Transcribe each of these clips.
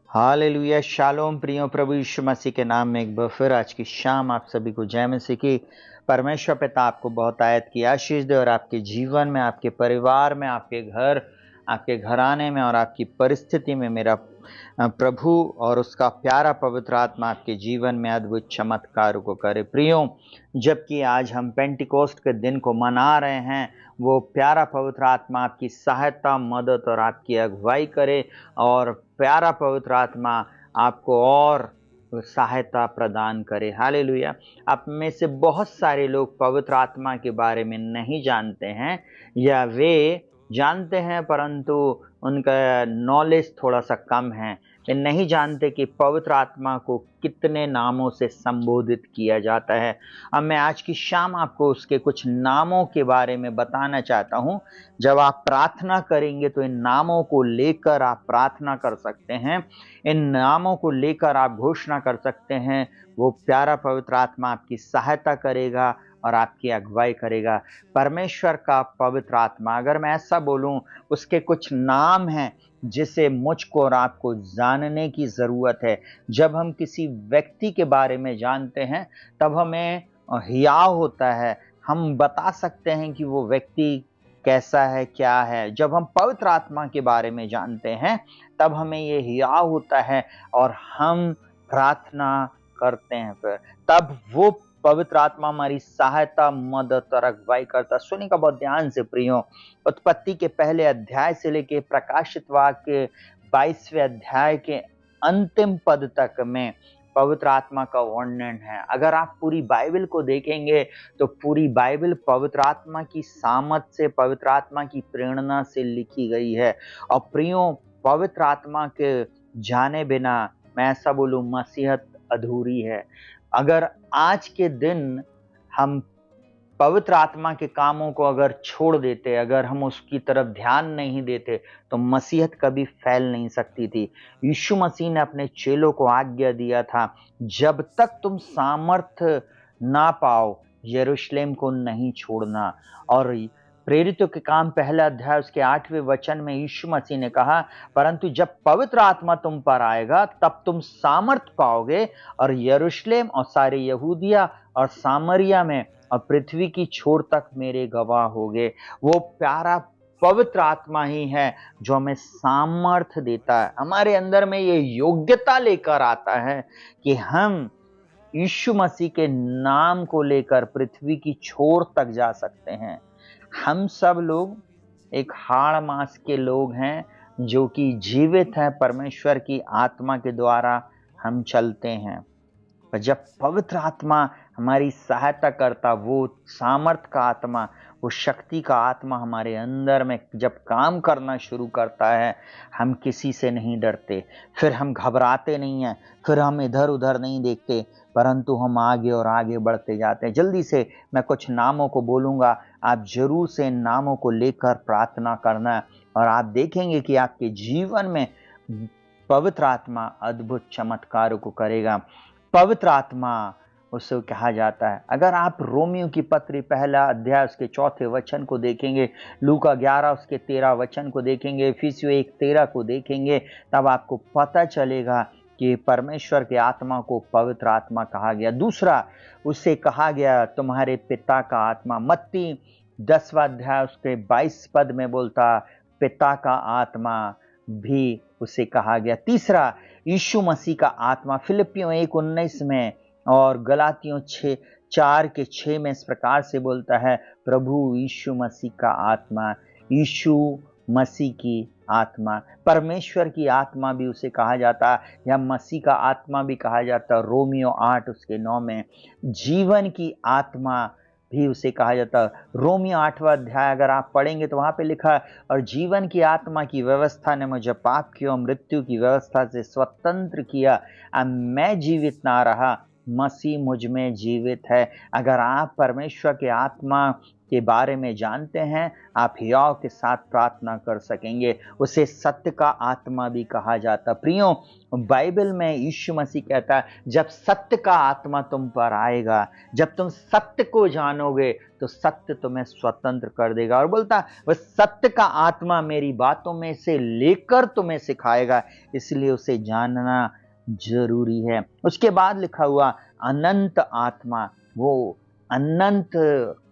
Hallelujah, shalom प्रियो, प्रभु यीशु मसीह के नाम में एक बार फिर आज की शाम आप सभी को जय मसीह की। परमेश्वर पिता आपको बहुत आयत की आशीष दे और आपके जीवन में, आपके परिवार में, आपके घर, आपके घराने में और आपकी परिस्थिति में मेरा प्रभु और उसका प्यारा पवित्र आत्मा आपके जीवन में अद्भुत चमत्कार को करे। प्रियो, जबकि आज हम पेंटिकोस्ट के दिन को मना रहे हैं, वो प्यारा पवित्र आत्मा आपकी सहायता, मदद और आपकी अगुवाई करे और प्यारा पवित्र आत्मा आपको और सहायता प्रदान करे। हालेलुया। आप में से बहुत सारे लोग पवित्र आत्मा के बारे में नहीं जानते हैं, या वे जानते हैं परंतु उनका नॉलेज थोड़ा सा कम है। वे नहीं जानते कि पवित्र आत्मा को कितने नामों से संबोधित किया जाता है। अब मैं आज की शाम आपको उसके कुछ नामों के बारे में बताना चाहता हूँ। जब आप प्रार्थना करेंगे तो इन नामों को लेकर आप प्रार्थना कर सकते हैं, इन नामों को लेकर आप घोषणा कर सकते हैं। वो प्यारा पवित्र आत्मा आपकी सहायता करेगा और आपकी अगुवाई करेगा। परमेश्वर का पवित्र आत्मा, अगर मैं ऐसा बोलूं, उसके कुछ नाम हैं जिसे मुझको और आपको जानने की जरूरत है। जब हम किसी व्यक्ति के बारे में जानते हैं तब हमें हियाव होता है, हम बता सकते हैं कि वो व्यक्ति कैसा है, क्या है। जब हम पवित्र आत्मा के बारे में जानते हैं तब हमें ये हियाव होता है और हम प्रार्थना करते हैं। फिर तब वो पवित्र आत्मा हमारी सहायता, मदद और अगुवाई करता। सुनिएगा बहुत ध्यान से प्रियो, उत्पत्ति के पहले अध्याय से लेके प्रकाशित वाक्य 22वें अध्याय के अंतिम पद तक में पवित्र आत्मा का वर्णन है। अगर आप पूरी बाइबल को देखेंगे तो पूरी बाइबल पवित्र आत्मा की सामर्थ से, पवित्र आत्मा की प्रेरणा से लिखी गई है। और प्रियो, पवित्र आत्मा के जाने बिना मैं ऐसा बोलूं, मसीहत अधूरी है। अगर आज के दिन हम पवित्र आत्मा के कामों को अगर छोड़ देते, अगर हम उसकी तरफ ध्यान नहीं देते, तो मसीहत कभी फैल नहीं सकती थी। यीशु मसीह ने अपने चेलों को आज्ञा दिया था, जब तक तुम सामर्थ ना पाओ यरूशलेम को नहीं छोड़ना। और प्रेरितों के काम पहला अध्याय उसके 8वें वचन में यीशु मसीह ने कहा, परंतु जब पवित्र आत्मा तुम पर आएगा तब तुम सामर्थ पाओगे और यरूशलेम और सारे यहूदिया और सामरिया में और पृथ्वी की छोर तक मेरे गवाह होगे। वो प्यारा पवित्र आत्मा ही है जो हमें सामर्थ देता है, हमारे अंदर में ये योग्यता लेकर आता है कि हम यीशु मसीह के नाम को लेकर पृथ्वी की छोर तक जा सकते हैं। हम सब लोग एक हाड़ मांस के लोग हैं जो कि जीवित हैं, परमेश्वर की आत्मा के द्वारा हम चलते हैं। जब पवित्र आत्मा हमारी सहायता करता, वो सामर्थ का आत्मा, वो शक्ति का आत्मा हमारे अंदर में जब काम करना शुरू करता है, हम किसी से नहीं डरते, फिर हम घबराते नहीं हैं, फिर हम इधर उधर नहीं देखते, परंतु हम आगे और आगे बढ़ते जाते हैं। जल्दी से मैं कुछ नामों को बोलूंगा, आप जरूर से इन नामों को लेकर प्रार्थना करना और आप देखेंगे कि आपके जीवन में पवित्र आत्मा अद्भुत चमत्कारों को करेगा। पवित्र आत्मा उसे कहा जाता है। अगर आप रोमियो की पत्री पहला अध्याय उसके 4 वचन को देखेंगे, लूका 11 उसके 13 वचन को देखेंगे, इफिसियों 1:13 को देखेंगे, तब आपको पता चलेगा कि परमेश्वर के आत्मा को पवित्र आत्मा कहा गया। दूसरा, उसे कहा गया तुम्हारे पिता का आत्मा। मत्ती 10वां अध्याय उसके 22 पद में बोलता, पिता का आत्मा भी उसे कहा गया। तीसरा, यीशु मसीह का आत्मा। फिलिपियों 1:19 में और गलातियों 4:6 में इस प्रकार से बोलता है, प्रभु यीशु मसीह का आत्मा। यीशु मसीह की आत्मा, परमेश्वर की आत्मा भी उसे कहा जाता है, या मसीह का आत्मा भी कहा जाता है। रोमियो 8 उसके 9 में जीवन की आत्मा भी उसे कहा जाता है। रोमियो 8वां अध्याय अगर आप पढ़ेंगे तो वहां पे लिखा है, और जीवन की आत्मा की व्यवस्था ने मुझे पाप की और मृत्यु की व्यवस्था से स्वतंत्र किया। अब मैं जीवित ना रहा, मसीह मुझ में जीवित है। अगर आप परमेश्वर के आत्मा के बारे में जानते हैं, आप हियाव के साथ प्रार्थना कर सकेंगे। उसे सत्य का आत्मा भी कहा जाता। प्रियो, बाइबल में यीशु मसीह कहता है, जब सत्य का आत्मा तुम पर आएगा, जब तुम सत्य को जानोगे, तो सत्य तुम्हें स्वतंत्र कर देगा। और बोलता, वह सत्य का आत्मा मेरी बातों में से लेकर तुम्हें सिखाएगा, इसलिए उसे जानना जरूरी है। उसके बाद लिखा हुआ अनंत आत्मा, वो अनंत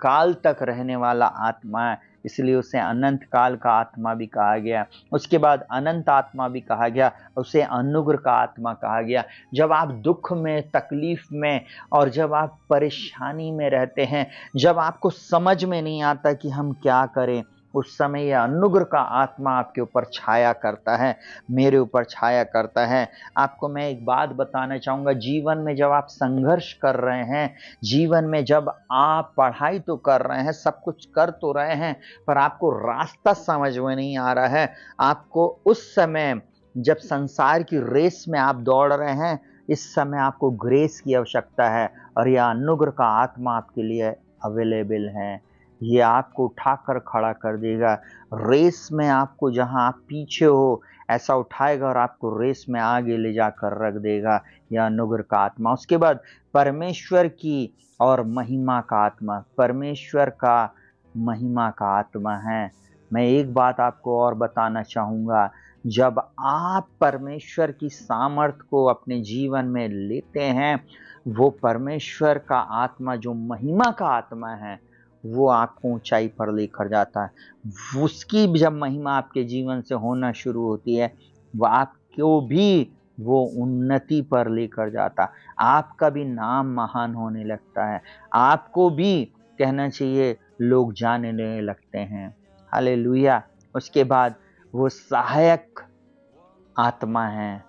काल तक रहने वाला आत्मा है, इसलिए उसे अनंत काल का आत्मा भी कहा गया। उसके बाद अनंत आत्मा भी कहा गया, उसे अनुग्रह का आत्मा कहा गया। जब आप दुख में, तकलीफ में और जब आप परेशानी में रहते हैं, जब आपको समझ में नहीं आता कि हम क्या करें, उस समय यह अनुग्रह का आत्मा आपके ऊपर छाया करता है, मेरे ऊपर छाया करता है। आपको मैं एक बात बताना चाहूँगा, जीवन में जब आप संघर्ष कर रहे हैं, जीवन में जब आप पढ़ाई तो कर रहे हैं, सब कुछ कर तो रहे हैं, पर आपको रास्ता समझ में नहीं आ रहा है, आपको उस समय जब संसार की रेस में आप दौड़ रहे हैं, इस समय आपको ग्रेस की आवश्यकता है, और यह अनुग्रह का आत्मा आपके लिए अवेलेबल है। ये आपको उठाकर खड़ा कर देगा। रेस में आपको जहां आप पीछे हो, ऐसा उठाएगा और आपको रेस में आगे ले जाकर रख देगा, यह अनुग्रह का आत्मा। उसके बाद परमेश्वर की और महिमा का आत्मा, परमेश्वर का महिमा का आत्मा है। मैं एक बात आपको और बताना चाहूँगा, जब आप परमेश्वर की सामर्थ को अपने जीवन में लेते हैं, वो परमेश्वर का आत्मा जो महिमा का आत्मा है, वो आपको ऊंचाई पर लेकर जाता है। उसकी जब महिमा आपके जीवन से होना शुरू होती है, वह आपको भी वो उन्नति पर लेकर जाता, आपका भी नाम महान होने लगता है, आपको भी कहना चाहिए लोग जानने लगते हैं। हालेलुया। उसके बाद वो सहायक आत्मा है,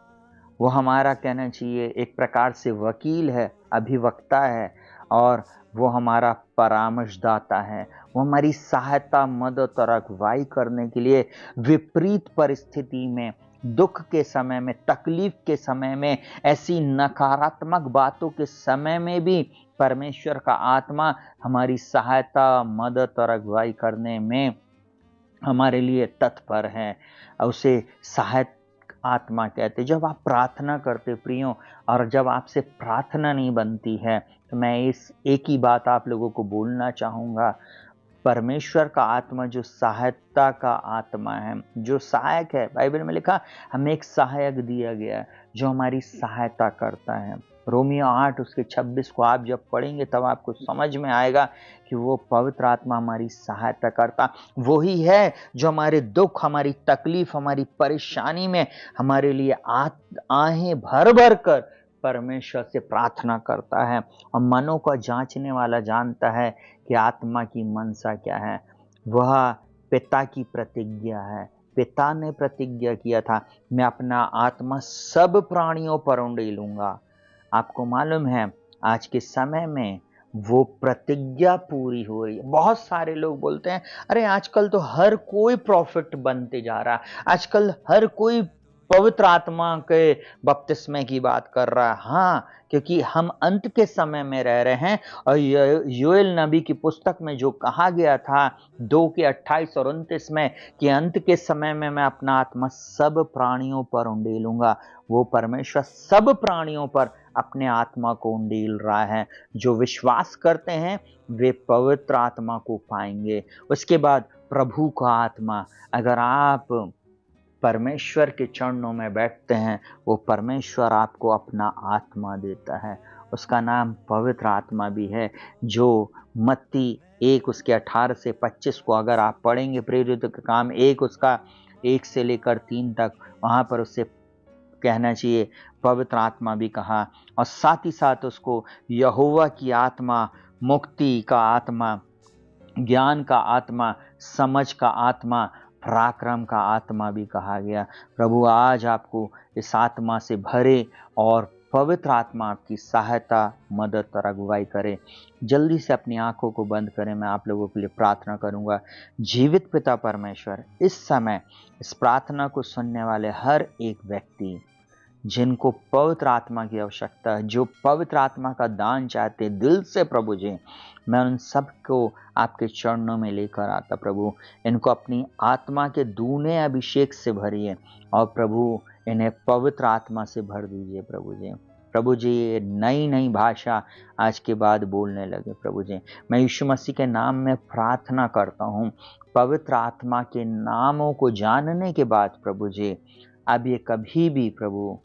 वो हमारा कहना चाहिए एक प्रकार से वकील है, अभिवक्ता है, और वो हमारा परामर्शदाता है। वो हमारी सहायता, मदद और अगुवाई करने के लिए विपरीत परिस्थिति में, दुख के समय में, तकलीफ के समय में, ऐसी नकारात्मक बातों के समय में भी परमेश्वर का आत्मा हमारी सहायता, मदद और अगुवाई करने में हमारे लिए तत्पर है। उसे सहायक आत्मा कहते। जब आप प्रार्थना करते प्रियो, और जब आपसे प्रार्थना नहीं बनती है, तो मैं इस एक ही बात आप लोगों को बोलना चाहूँगा, परमेश्वर का आत्मा जो सहायता का आत्मा है, जो सहायक है, बाइबल में लिखा हमें एक सहायक दिया गया है जो हमारी सहायता करता है। रोमियो 8 उसके 26 को आप जब पढ़ेंगे तब आपको समझ में आएगा कि वो पवित्र आत्मा हमारी सहायता करता वही है जो हमारे दुख, हमारी तकलीफ, हमारी परेशानी में हमारे लिए आहें भर भर कर परमेश्वर से प्रार्थना करता है। और मनों को जांचने वाला जानता है कि आत्मा की मनसा क्या है। वह पिता की प्रतिज्ञा है। पिता ने प्रतिज्ञा किया था, मैं अपना आत्मा सब प्राणियों पर उंडेलूंगा। आपको मालूम है आज के समय में वो प्रतिज्ञा पूरी हो रही है। बहुत सारे लोग बोलते हैं, अरे आजकल तो हर कोई प्रॉफिट बनते जा रहा है, आजकल हर कोई पवित्र आत्मा के बपतिस्मे की बात कर रहा है। हाँ, क्योंकि हम अंत के समय में रह रहे हैं, और योएल नबी की पुस्तक में जो कहा गया था 2 के 28 और 29 में कि अंत के समय में मैं अपना आत्मा सब प्राणियों पर उंडेलूंगा, वो परमेश्वर सब प्राणियों पर अपने आत्मा को उंडेल रहा है। जो विश्वास करते हैं वे पवित्र आत्मा को पाएंगे। उसके बाद प्रभु का आत्मा, अगर आप परमेश्वर के चरणों में बैठते हैं, वो परमेश्वर आपको अपना आत्मा देता है। उसका नाम पवित्र आत्मा भी है, जो मत्ती 1 उसके 18 से 25 को अगर आप पढ़ेंगे, प्रेरित का काम 1 उसका 1 से लेकर 3 तक, वहाँ पर उससे कहना चाहिए पवित्र आत्मा भी कहा। और साथ ही साथ उसको यहोवा की आत्मा, मुक्ति का आत्मा, ज्ञान का आत्मा, समझ का आत्मा, पराक्रम का आत्मा भी कहा गया। प्रभु आज आपको इस आत्मा से भरे और पवित्र आत्मा आपकी सहायता, मदद और अगुवाई करे। जल्दी से अपनी आंखों को बंद करें, मैं आप लोगों के लिए प्रार्थना करूंगा। जीवित पिता परमेश्वर, इस समय इस प्रार्थना को सुनने वाले हर एक व्यक्ति जिनको पवित्र आत्मा की आवश्यकता है, जो पवित्र आत्मा का दान चाहते हैं दिल से प्रभु जी, मैं उन सबको आपके चरणों में लेकर आता प्रभु। इनको अपनी आत्मा के दूने अभिषेक से भरिए और प्रभु इन्हें पवित्र आत्मा से भर दीजिए प्रभु जी। प्रभु जी ये नई नई भाषा आज के बाद बोलने लगे प्रभु जी। मैं यीशु मसीह के नाम में प्रार्थना करता हूँ, पवित्र आत्मा के नामों को जानने के बाद प्रभु जी अब ये कभी भी प्रभु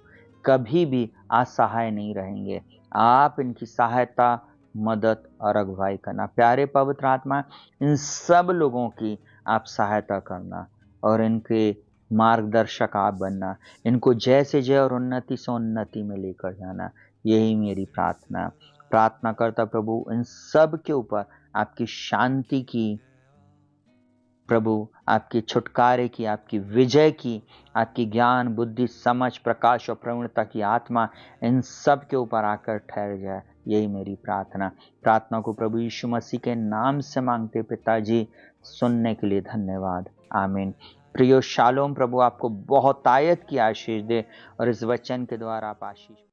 कभी भी असहाय नहीं रहेंगे। आप इनकी सहायता, मदद और अगुवाई करना। प्यारे पवित्र आत्मा, इन सब लोगों की आप सहायता करना और इनके मार्गदर्शक आप बनना। इनको जैसे जय और उन्नति से उन्नति में लेकर जाना। यही मेरी प्रार्थना करता प्रभु इन सब के ऊपर आपकी शांति की, प्रभु आपकी छुटकारे की, आपकी विजय की, आपकी ज्ञान, बुद्धि, समझ, प्रकाश और प्रवीणता की आत्मा इन सब के ऊपर आकर ठहर जाए। यही मेरी प्रार्थना को प्रभु यीशु मसीह के नाम से मांगते पिताजी, सुनने के लिए धन्यवाद। आमीन। प्रियो शालोम, प्रभु आपको बहुत आयत की आशीष दे और इस वचन के द्वारा आप आशीष